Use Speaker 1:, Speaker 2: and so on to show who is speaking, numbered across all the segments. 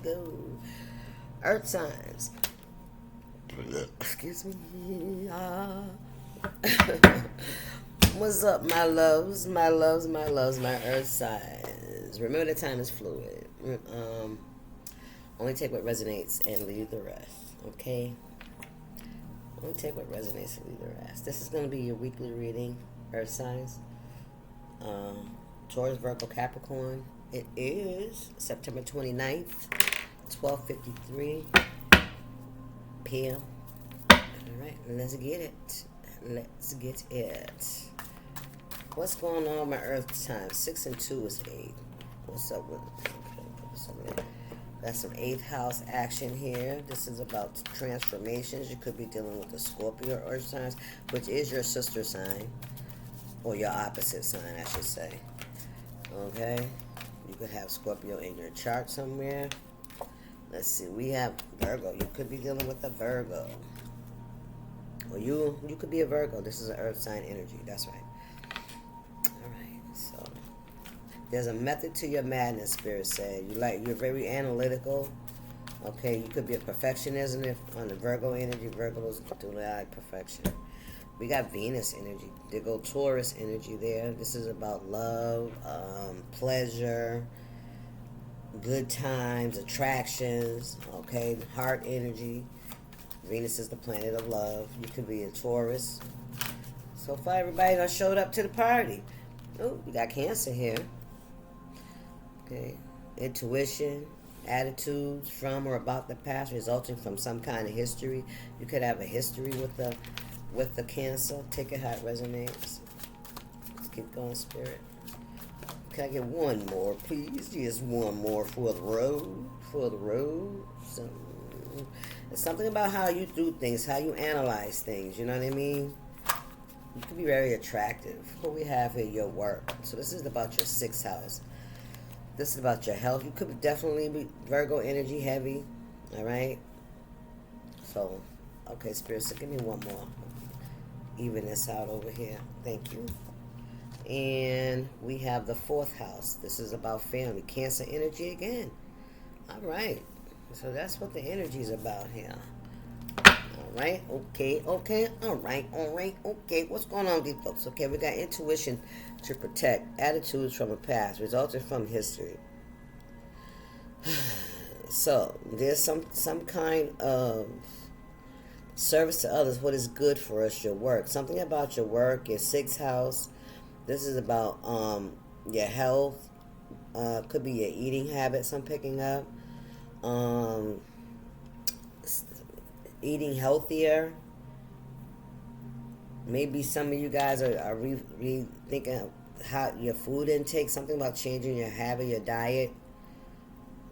Speaker 1: go. Earth signs. Excuse me. What's up, my loves, my loves, my loves, my earth signs? Remember that time is fluid. Only take what resonates and leave the rest, okay? Only take what resonates and leave the rest. This is going to be your weekly reading, earth signs. Taurus, Virgo, Capricorn. It is September 29th, 12:53 p.m. All right, let's get it. Let's get it. What's going on, my earth signs? 6 and 2 is 8. What's up with it? That's some 8th house action here. This is about transformations. You could be dealing with the Scorpio earth signs, which is your sister sign, or your opposite sign, I should say. Okay? You could have Scorpio in your chart somewhere. Let's see. We have Virgo. You could be dealing with a Virgo. Or you could be a Virgo. This is an earth sign energy. That's right. All right. So there's a method to your madness, Spirit said. You're very analytical. Okay, you could be a perfectionism if on the Virgo energy. Virgos do like perfection. We got Venus energy. There go Taurus energy there. This is about love, pleasure, good times, attractions. Okay, heart energy. Venus is the planet of love. You could be a Taurus. So far, everybody done showed up to the party. Oh, we got Cancer here. Okay. Intuition, attitudes from or about the past resulting from some kind of history. You could have a history with the Cancer. Take it how it resonates. Let's keep going, Spirit. Can I get one more, please? Just one more for the road. For the road. So, it's something about how you do things, how you analyze things, you know what I mean? You can be very attractive. What we have here, your work. So this is about your 6th house. This is about your health. You could definitely be Virgo energy heavy, all right? So, okay, Spirit, so give me one more. Even this out over here. Thank you. And we have the 4th house. This is about family. Cancer energy again. All right. So that's what the energy is about here. All right, okay, all right, okay. What's going on with these folks? Okay, we got intuition to protect, attitudes from the past, resulting from history. So there's some kind of service to others. What is good for us? Your work. Something about your work. Your 6th house. This is about your health. Could be your eating habits. I'm picking up. Eating healthier. Maybe some of you guys are rethinking how your food intake. Something about changing your habit, your diet.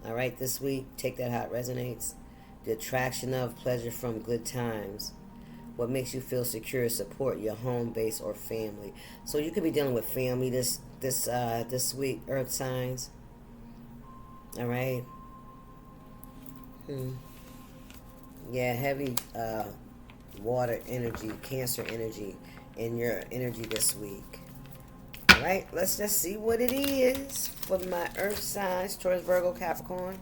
Speaker 1: All right, this week, take that how it resonates. The attraction of pleasure from good times. What makes you feel secure, support your home base or family. So you could be dealing with family this week, earth signs. All right. Yeah, heavy water energy, Cancer energy in your energy this week. All right, let's just see what it is for my earth signs, Taurus, Virgo, Capricorn.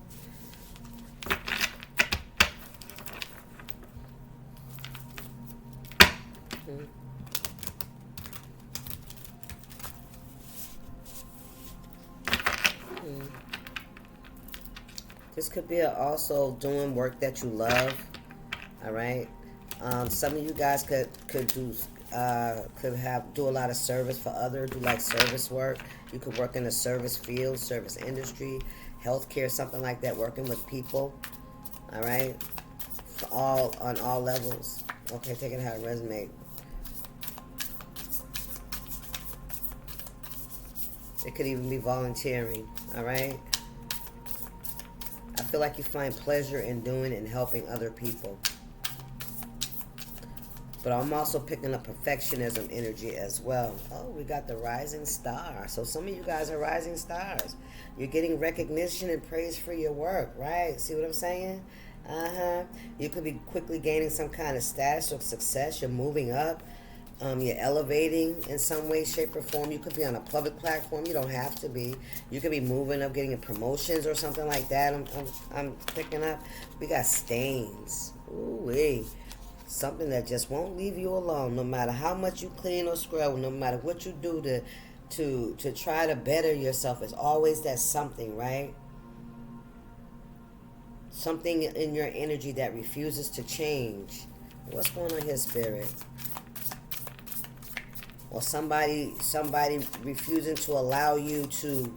Speaker 1: This could be also doing work that you love. All right. Some of you guys could do a lot of service for others. Do like service work. You could work in the service field, service industry, healthcare, something like that. Working with people. All right. On all levels. Okay, take it how it resonates. It could even be volunteering. All right. I feel like you find pleasure in doing and helping other people. But I'm also picking up perfectionism energy as well. Oh, we got the rising star. So some of you guys are rising stars. You're getting recognition and praise for your work, right? See what I'm saying? You could be quickly gaining some kind of status or success. You're moving up. You're elevating in some way, shape, or form. You could be on a public platform. You don't have to be. You could be moving up, getting promotions or something like that. I'm picking up. We got stains. Ooh-wee. Something that just won't leave you alone, no matter how much you clean or scrub, no matter what you do to try to better yourself. It's always that something, right? Something in your energy that refuses to change. What's going on here, Spirit? Or somebody refusing to allow you to,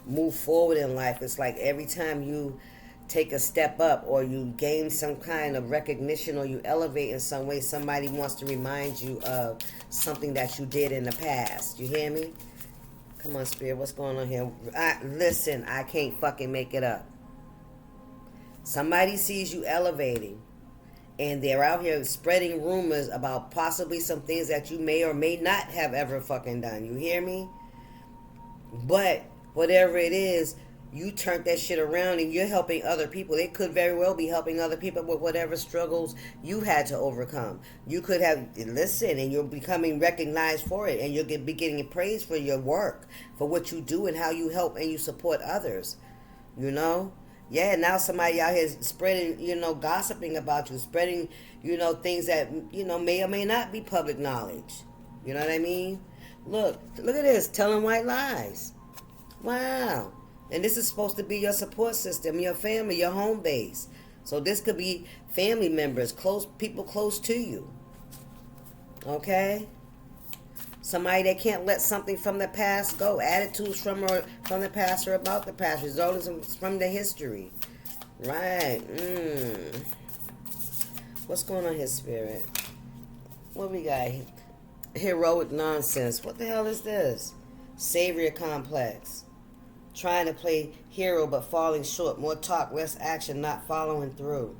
Speaker 1: move forward in life. It's like every time you take a step up or you gain some kind of recognition or you elevate in some way, somebody wants to remind you of something that you did in the past. You hear me? Come on, Spirit, what's going on here? Listen, I can't fucking make it up. Somebody sees you elevating, and they're out here spreading rumors about possibly some things that you may or may not have ever fucking done. You hear me? But whatever it is, you turned that shit around and you're helping other people. They could very well be helping other people with whatever struggles you had to overcome. You could have, listen, and you're becoming recognized for it, and you'll be getting praise for your work, for what you do and how you help and you support others. Yeah, now somebody out here spreading, gossiping about you, spreading, things that, may or may not be public knowledge. You know what I mean? Look at this, telling white lies. Wow. And this is supposed to be your support system, your family, your home base. So this could be family members, people close to you. Okay? Somebody that can't let something from the past go. Attitudes from the past or about the past. Resulting from the history. Right. What's going on here, Spirit? What we got here? Heroic nonsense. What the hell is this? Savior complex. Trying to play hero but falling short. More talk, less action, not following through.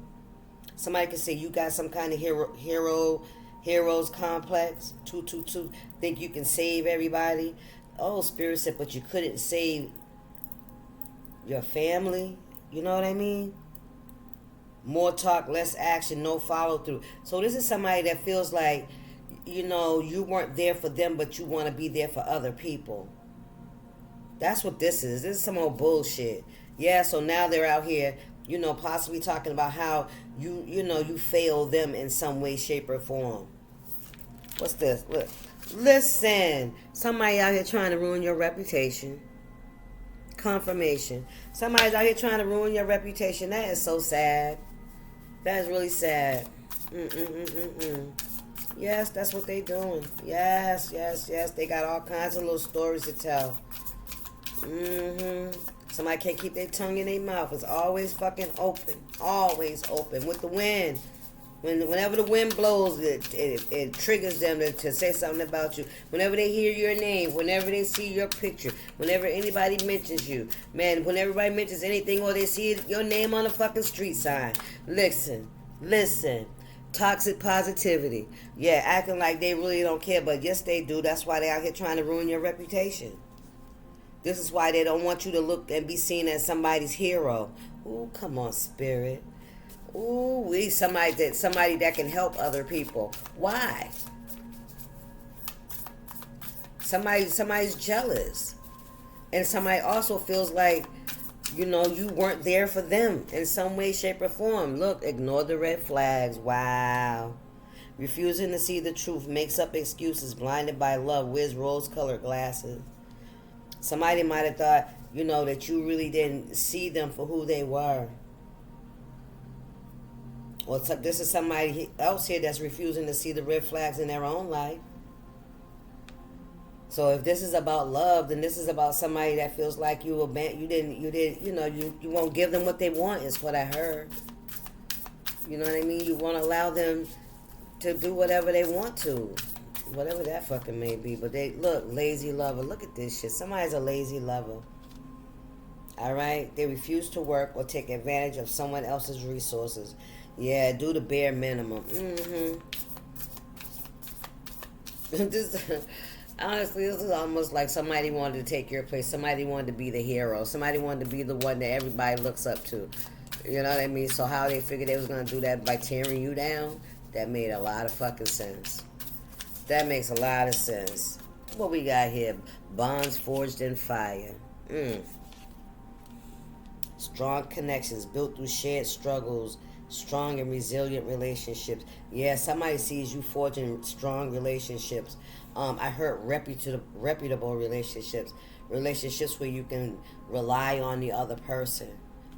Speaker 1: Somebody could say you got some kind of heroes complex. 222. Think you can save everybody. Oh, Spirit said, but you couldn't save your family. You know what I mean? More talk, less action, no follow through. So this is somebody that feels like, you weren't there for them, but you want to be there for other people. That's what this is. This is some old bullshit. Yeah, so now they're out here, possibly talking about how you fail them in some way, shape, or form. What's this? Look. Listen. Somebody out here trying to ruin your reputation. Confirmation. Somebody's out here trying to ruin your reputation. That is so sad. That is really sad. Yes, that's what they doing. Yes. They got all kinds of little stories to tell. Somebody can't keep their tongue in their mouth. It's always fucking open. Always open. With the wind. Whenever the wind blows, it triggers them to say something about you. Whenever they hear your name, whenever they see your picture, whenever anybody mentions you, man, when everybody mentions anything or they see your name on a fucking street sign, listen. Toxic positivity. Yeah, acting like they really don't care, but yes, they do. That's why they out here trying to ruin your reputation. This is why they don't want you to look and be seen as somebody's hero. Ooh, come on, Spirit. Ooh, somebody that can help other people. Why? Somebody's jealous. And somebody also feels like, you weren't there for them in some way, shape, or form. Look, ignore the red flags. Wow. Refusing to see the truth, makes up excuses, blinded by love, wears rose-colored glasses. Somebody might have thought, that you really didn't see them for who they were. Well, this is somebody else here that's refusing to see the red flags in their own life. So if this is about love, then this is about somebody that feels like you won't give them what they want, is what I heard. You know what I mean? You won't allow them to do whatever they want to. Whatever that fucking may be. But look, lazy lover. Look at this shit. Somebody's a lazy lover. Alright? They refuse to work or take advantage of someone else's resources. Yeah, do the bare minimum. Honestly, this is almost like somebody wanted to take your place. Somebody wanted to be the hero. Somebody wanted to be the one that everybody looks up to. You know what I mean? So how they figured they was going to do that by tearing you down, that made a lot of fucking sense. That makes a lot of sense. What we got here? Bonds forged in fire. Strong connections built through shared struggles. Strong and resilient relationships. Yeah, somebody sees you forging strong relationships. I heard reputable relationships. Relationships where you can rely on the other person.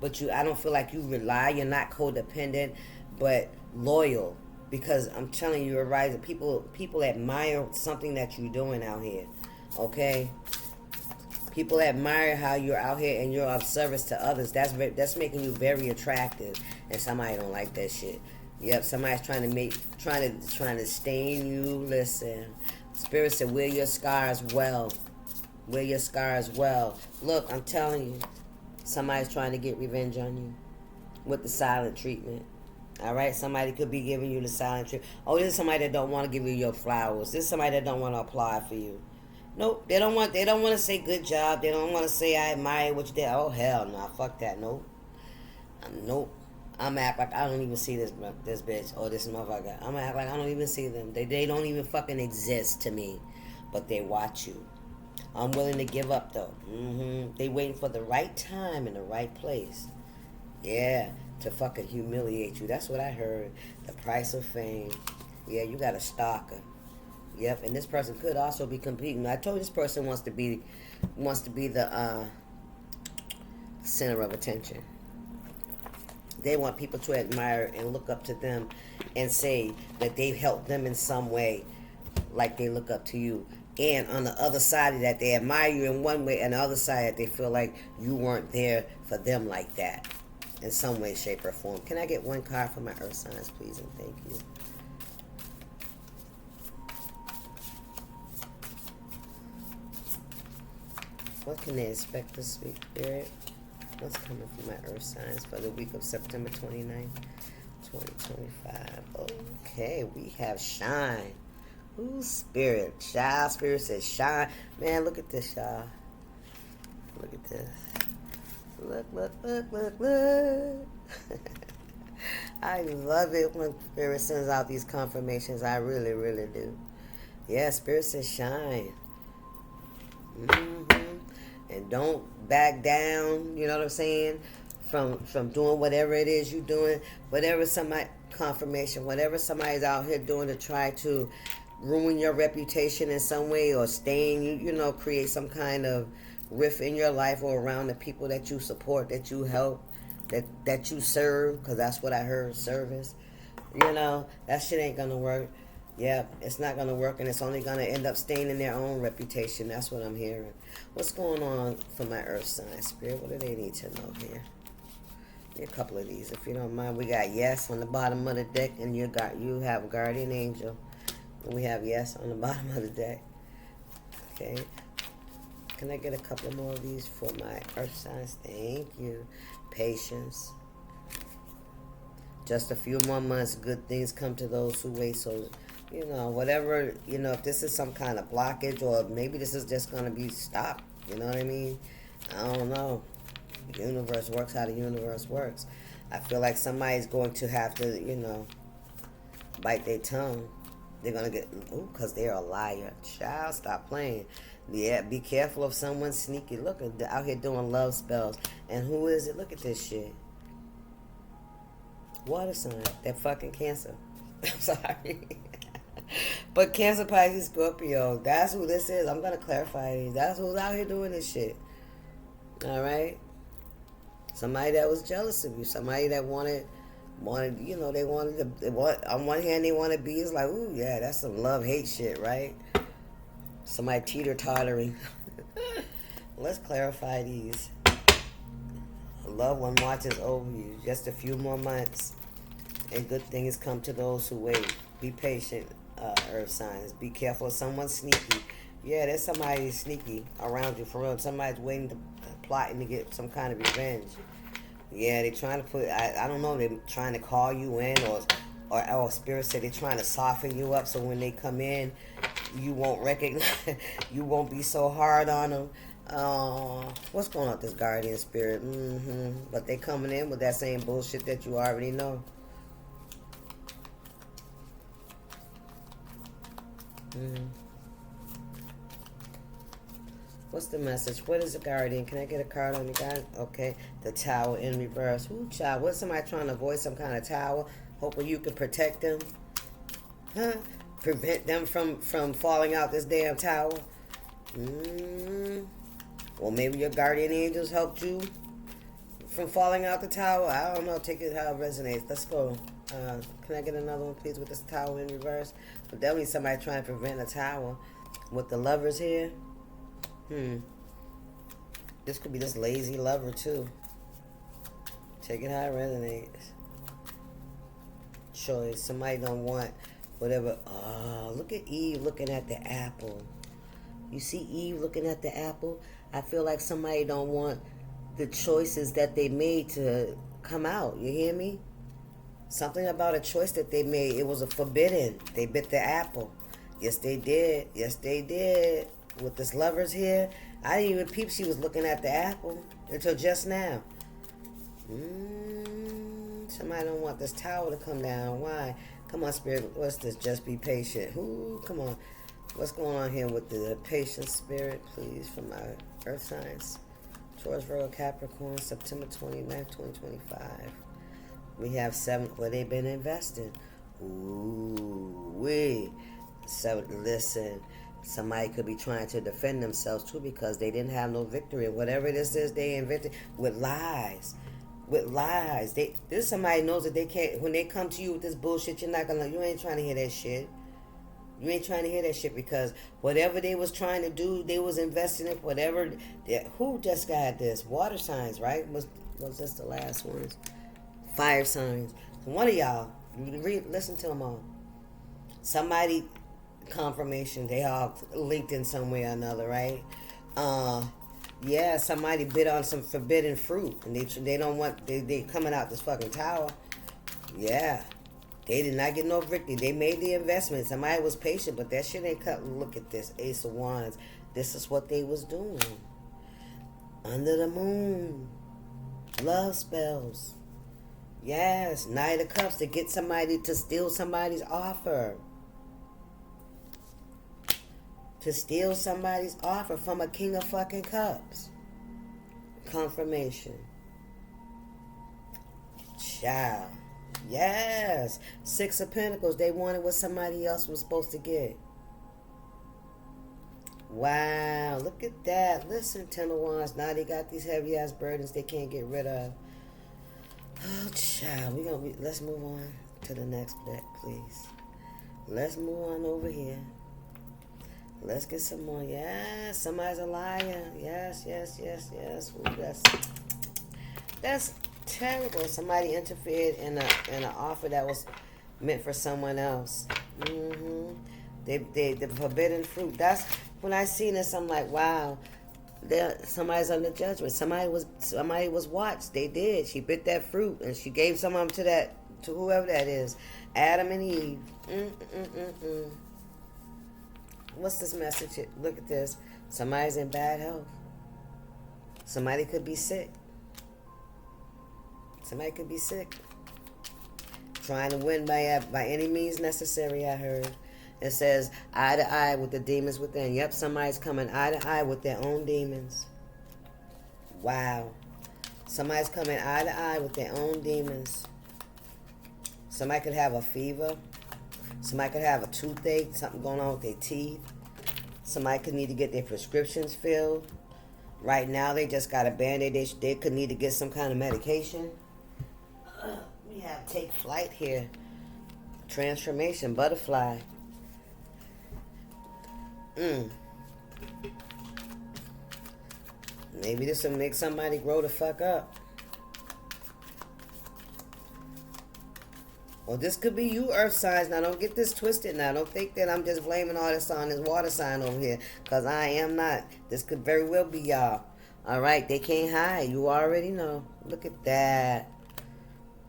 Speaker 1: But I don't feel like you rely. You're not codependent, but loyal. Because I'm telling you, you're right. People admire something that you're doing out here. Okay? People admire how you're out here and you're of service to others. That's making you very attractive, and somebody don't like that shit. Yep, somebody's trying to stain you. Listen, Spirit said, wear your scars well. Wear your scars well. Look, I'm telling you, somebody's trying to get revenge on you with the silent treatment. All right, somebody could be giving you the silent treatment. Oh, this is somebody that don't want to give you your flowers. This is somebody that don't want to apply for you. Nope, they don't want to say good job. They don't want to say I admire what you did. Oh hell no, fuck that. Nope. Nope. I'm act like I don't even see this bitch or this motherfucker. I'm act like I don't even see them. They don't even fucking exist to me. But they watch you. I'm willing to give up though. They waiting for the right time in the right place. Yeah, to fucking humiliate you. That's what I heard. The price of fame. Yeah, you got a stalker. Yep, and this person could also be competing. I told you this person wants to be the center of attention. They want people to admire and look up to them and say that they've helped them in some way, like they look up to you. And on the other side of that, they admire you in one way, and the other side that they feel like you weren't there for them like that in some way, shape, or form. Can I get one card for my earth signs, please, and thank you. What can they expect this week, Spirit? What's coming for my earth signs for the week of September 29th, 2025? Okay, we have shine. Ooh, Spirit. Child, Spirit says shine. Man, look at this, y'all. Look at this. Look. I love it when Spirit sends out these confirmations. I really, really do. Yeah, Spirit says shine. And don't back down, you know what I'm saying, from doing whatever it is you're doing, whatever whatever somebody's out here doing to try to ruin your reputation in some way or stain you, create some kind of rift in your life or around the people that you support, that you help, that you serve, because that's what I heard, service. That shit ain't gonna work. Yeah, it's not going to work, and it's only going to end up staining their own reputation. That's what I'm hearing. What's going on for my earth sign, Spirit? What do they need to know here? A couple of these, if you don't mind. We got yes on the bottom of the deck, and you have guardian angel. And we have yes on the bottom of the deck. Okay. Can I get a couple more of these for my earth signs? Thank you. Patience. Just a few more months, good things come to those who wait. So, whatever, if this is some kind of blockage or maybe this is just going to be stopped, you know what I mean? I don't know. The universe works how the universe works. I feel like somebody's going to have to, bite their tongue. They're going to get, because they're a liar. Child, stop playing. Yeah, be careful of someone sneaky. Look, out here doing love spells. And who is it? Look at this shit. Water sign. That fucking Cancer. I'm sorry. But Cancer, Pisces, Scorpio, that's who this is. I'm going to clarify these. That's who's out here doing this shit. All right? Somebody that was jealous of you. Somebody that wanted, on one hand, they want to be, it's like, ooh, yeah, that's some love-hate shit, right? Somebody teeter-tottering. Let's clarify these. A loved one watches over you. Just a few more months, and good things come to those who wait. Be patient, earth signs. Be careful of someone sneaky. Yeah, there's somebody sneaky around you for real. Somebody's plotting to get some kind of revenge. Yeah, they're trying to I don't know, they're trying to call you in, or Spirit said they're trying to soften you up so when they come in, you won't recognize, you won't be so hard on them. What's going on with this guardian spirit? But they coming in with that same bullshit that you already know. Mm. What's the message? What is the guardian? Can I get a card on the guy? Okay. The tower in reverse. Ooh, child. What's somebody trying to avoid some kind of tower? Hoping you can protect them? Huh? Prevent them from falling out this damn tower? Well, maybe your guardian angels helped you from falling out the tower. I don't know. Take it how it resonates. Let's go. Can I get another one, please, with this tower in reverse? But definitely somebody trying to prevent a tower. With the lovers here. This could be this lazy lover, too. Take it how it resonates. Choice. Somebody don't want whatever. Oh, look at Eve looking at the apple. You see Eve looking at the apple? I feel like somebody don't want the choices that they made to come out. You hear me? Something about a choice that they made. It was a forbidden. They bit the apple. Yes, they did. Yes, they did. With this lovers here, I didn't even peep she was looking at the apple until just now. Somebody don't want this tower to come down. Why? Come on, Spirit. What's this? Just be patient. Ooh, come on. What's going on here with the patient spirit, please, from my earth signs? Taurus, Virgo, Capricorn, September 29th, 2025. We have 7 where they've been investing. Listen, somebody could be trying to defend themselves too because they didn't have no victory. Whatever this is, they invented with lies. With lies. This somebody knows that they can't. When they come to you with this bullshit, you ain't trying to hear that shit. You ain't trying to hear that shit because whatever they was trying to do, they was investing in whatever. Who just got this? Water signs, right? Was this the last ones? Fire signs. One of y'all, listen to them all. Somebody, confirmation, they all linked in some way or another, right? Yeah, somebody bit on some forbidden fruit, and they don't want, they coming out this fucking tower. Yeah. They did not get no victory. They made the investment. Somebody was patient, but that shit ain't cut. Look at this. Ace of Wands. This is what they was doing. Under the moon. Love spells. Yes. Knight of Cups to get somebody to steal somebody's offer. To steal somebody's offer from a King of fucking Cups. Confirmation. Child. Yes. 6 of Pentacles. They wanted what somebody else was supposed to get. Wow. Look at that. Listen, 10 of Wands. Now they got these heavy ass burdens they can't get rid of. Oh, child. Let's move on to the next deck, please. Let's move on over here. Let's get some more. Yes. Somebody's a liar. Yes. Ooh, that's terrible. Somebody interfered in an offer that was meant for someone else. The forbidden fruit. That's when I seen this. I'm like, wow. Somebody's under judgment. Somebody was watched. They did. She bit that fruit and she gave some of them to whoever that is. Adam and Eve. What's this message? Look at this. Somebody's in bad health. Somebody could be sick. Somebody could be sick. Trying to win by any means necessary, I heard. It says eye to eye with the demons within. Yep, somebody's coming eye to eye with their own demons. Wow. Somebody's coming eye to eye with their own demons. Somebody could have a fever. Somebody could have a toothache, something going on with their teeth. Somebody could need to get their prescriptions filled. Right now, they just got a Band-Aid. They could need to get some kind of medication. We have take flight here. Transformation, butterfly. Maybe this will make somebody grow the fuck up. Well, this could be you, earth signs. Now, don't get this twisted now. Don't think that I'm just blaming all this on this water sign over here. Because I am not. This could very well be y'all. All right? They can't hide. You already know. Look at that.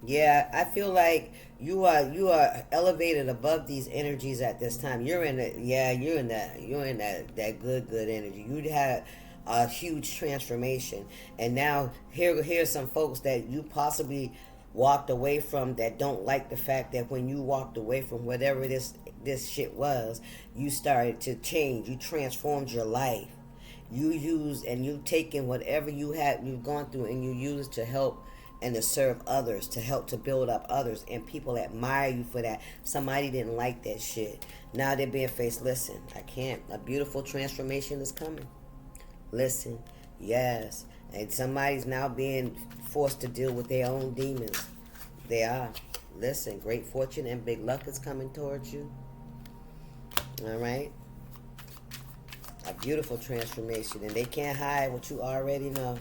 Speaker 1: Yeah, I feel like you are elevated above these energies at this time. You're in that good energy. You had a huge transformation. And now here's some folks that you possibly walked away from, that don't like the fact that when you walked away from whatever this shit was, you started to change. You transformed your life. You used and you taken whatever you've gone through, and you used to help and to serve others, to help to build up others, and people admire you for that. Somebody didn't like that shit. Now they're being faced. Listen, I can't. A beautiful transformation is coming. Listen, yes. And somebody's now being forced to deal with their own demons. They are. Listen, great fortune and big luck is coming towards you. All right? A beautiful transformation. And they can't hide what you already know.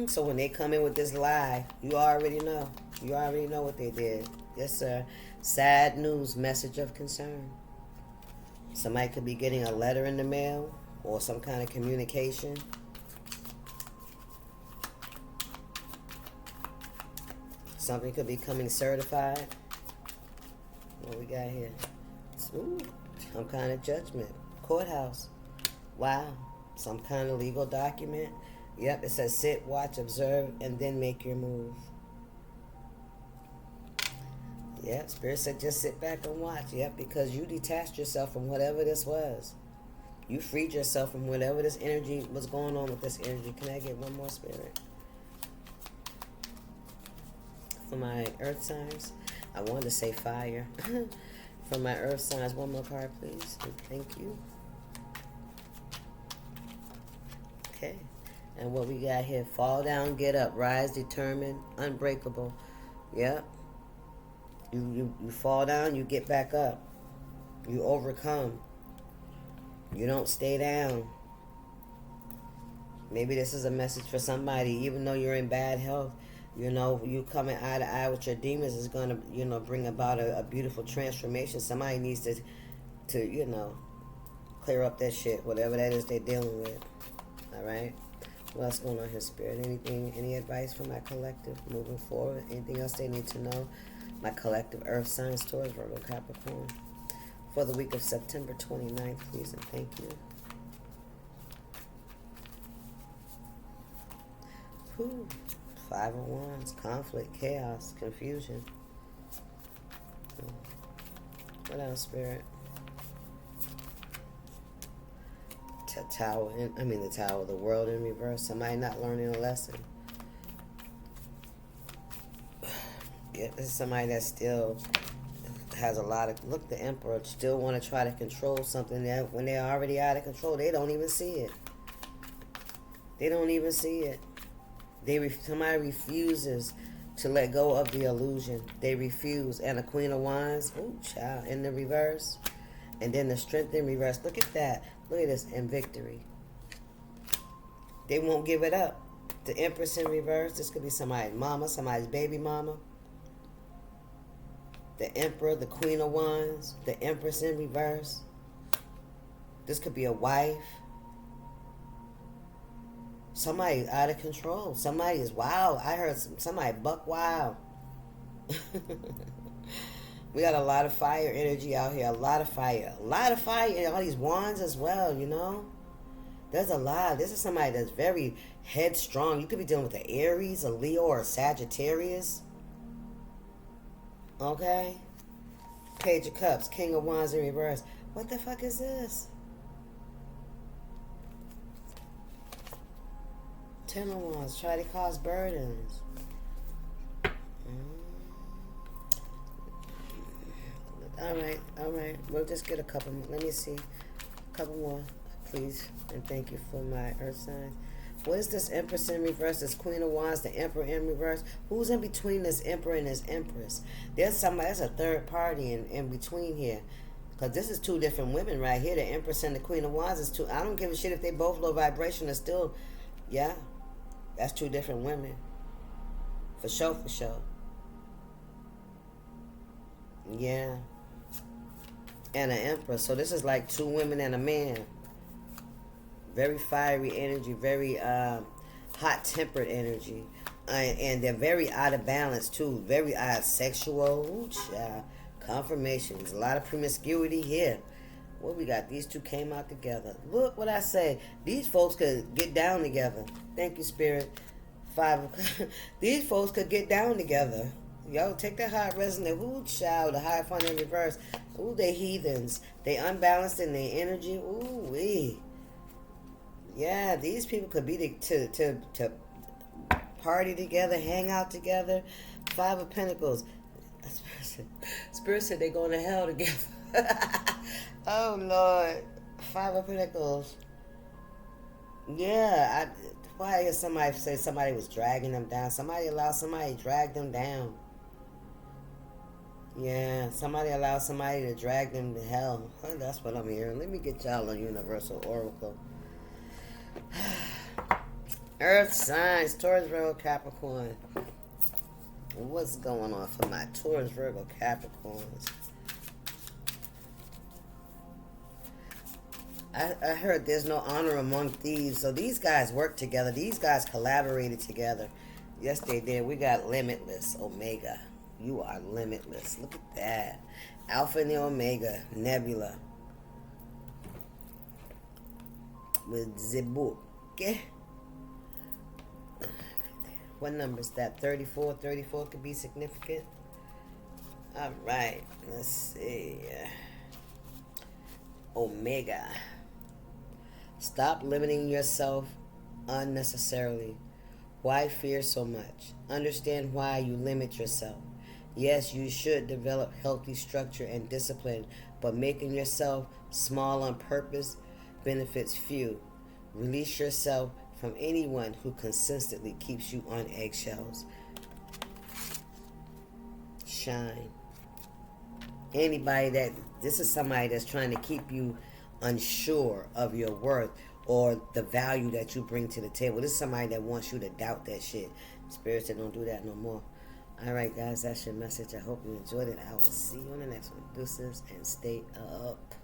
Speaker 1: So when they come in with this lie, you already know. You already know what they did. Yes, sir. Sad news, message of concern. Somebody could be getting a letter in the mail or some kind of communication. Something could be coming certified. What we got here? Ooh, some kind of judgment. Courthouse. Wow. Some kind of legal document. Yep, it says sit, watch, observe, and then make your move. Yep, Spirit said just sit back and watch. Yep, because you detached yourself from whatever this was. You freed yourself from whatever this energy was going on with this energy. Can I get one more, Spirit? For my earth signs, I wanted to say fire. For my earth signs, one more card, please. Thank you. Okay. And what we got here, fall down, get up, rise, determined, unbreakable. Yep. You fall down, you get back up. You overcome. You don't stay down. Maybe this is a message for somebody, even though you're in bad health. You know, you coming eye to eye with your demons is going to, you know, bring about a beautiful transformation. Somebody needs to, you know, clear up that shit, whatever that is they're dealing with. All right? What else going on here, Spirit? Anything, any advice for my collective moving forward? Anything else they need to know? My collective earth signs, Taurus, Virgo, Capricorn. For the week of September 29th, please and thank you. Whew. 5 of Wands, conflict, chaos, confusion. What else, Spirit? The Tower, the world in reverse. Somebody not learning a lesson. Yeah, this is somebody that still has a lot of, look, the Emperor still want to try to control something that when they're already out of control, they don't even see it. They don't even see it. Somebody refuses to let go of the illusion. They refuse. And the Queen of Wands, oh child, in the reverse. And then the Strength in reverse. Look at that. Look at this, in victory. They won't give it up. The Empress in reverse. This could be somebody's mama, somebody's baby mama. The Emperor, the Queen of Wands, the Empress in reverse. This could be a wife. Somebody's out of control. Somebody is wild. I heard somebody buck wild. We got a lot of fire energy out here. A lot of fire. A lot of fire. And all these wands as well, you know. There's a lot. This is somebody that's very headstrong. You could be dealing with an Aries, a Leo, or a Sagittarius. Okay? Page of Cups. King of Wands in reverse. What the fuck is this? 10 of Wands. Try to cause burdens. All right. We'll just get a couple more. Let me see. A couple more, please. And thank you for my earth signs. What is this Empress in reverse? This Queen of Wands, the Emperor in reverse. Who's in between this Emperor and this Empress? There's somebody, that's a third party in between here. Because this is two different women right here. The Empress and the Queen of Wands is two. I don't give a shit if they both low vibration. It's still, yeah. That's two different women. For sure, for sure. Yeah. And an Empress. So this is like two women and a man. Very fiery energy. Very hot-tempered energy. And they're very out of balance, too. Very sexual. Ooh, child. Confirmations. A lot of promiscuity here. What we got? These two came out together. Look what I say. These folks could get down together. Thank you, Spirit. These folks could get down together. Yo, take that high resonant. Ooh, child, the high fun in reverse. Ooh, they heathens. They unbalanced in their energy. Ooh, wee. Yeah, these people could be to party together, hang out together. Five of Pentacles. Spirit said they're going to hell together. Oh, Lord. Five of Pentacles. Yeah, why is somebody say somebody was dragging them down? Somebody allowed somebody to drag them down. Yeah, somebody allowed somebody to drag them to hell. That's what I'm hearing. Let me get y'all a Universal Oracle. Earth signs, Taurus, Virgo, Capricorn. What's going on for my Taurus, Virgo, Capricorns? I heard there's no honor among thieves. So these guys work together. These guys collaborated together. Yes, they did. We got Limitless, Omega. You are limitless. Look at that. Alpha and the Omega, Nebula. With Zebuk. Okay. What number is that? 34? 34 could be significant. All right. Let's see. Omega. Stop limiting yourself unnecessarily. Why fear so much? Understand why you limit yourself. Yes, you should develop healthy structure and discipline, but making yourself small on purpose benefits few. Release yourself from anyone who consistently keeps you on eggshells. Shine. This is somebody that's trying to keep you unsure of your worth or the value that you bring to the table. This is somebody that wants you to doubt that shit. Spirits that don't do that no more. All right, guys, that's your message. I hope you enjoyed it. I will see you on the next one. Deuces and stay up.